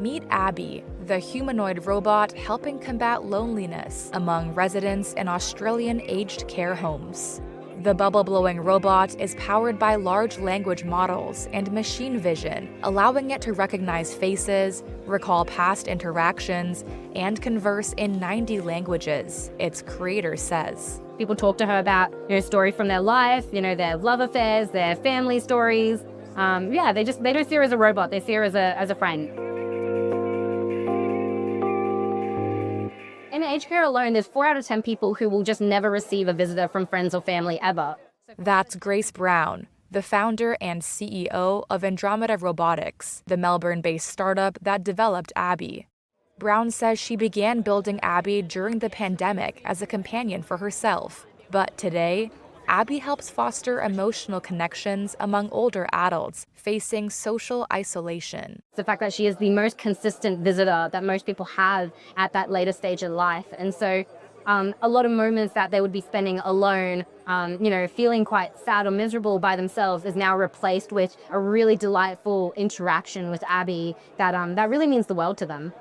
Meet Abby, the humanoid robot helping combat loneliness among residents in Australian aged care homes. The bubble-blowing robot is powered by large language models and machine vision, allowing it to recognize faces, recall past interactions, and converse in 90 languages, its creator says. People talk to her about, stories from their life, their love affairs, their family stories. They don't see her as a robot, they see her as a friend. In aged care alone, there's 4 out of 10 people who will just never receive a visitor from friends or family ever. That's Grace Brown, the founder and CEO of Andromeda Robotics, the Melbourne-based startup that developed Abby. Brown says she began building Abby during the pandemic as a companion for herself. But today, Abby helps foster emotional connections among older adults facing social isolation. The fact that she is the most consistent visitor that most people have at that later stage in life. And so a lot of moments that they would be spending alone, feeling quite sad or miserable by themselves is now replaced with a really delightful interaction with Abby that really means the world to them.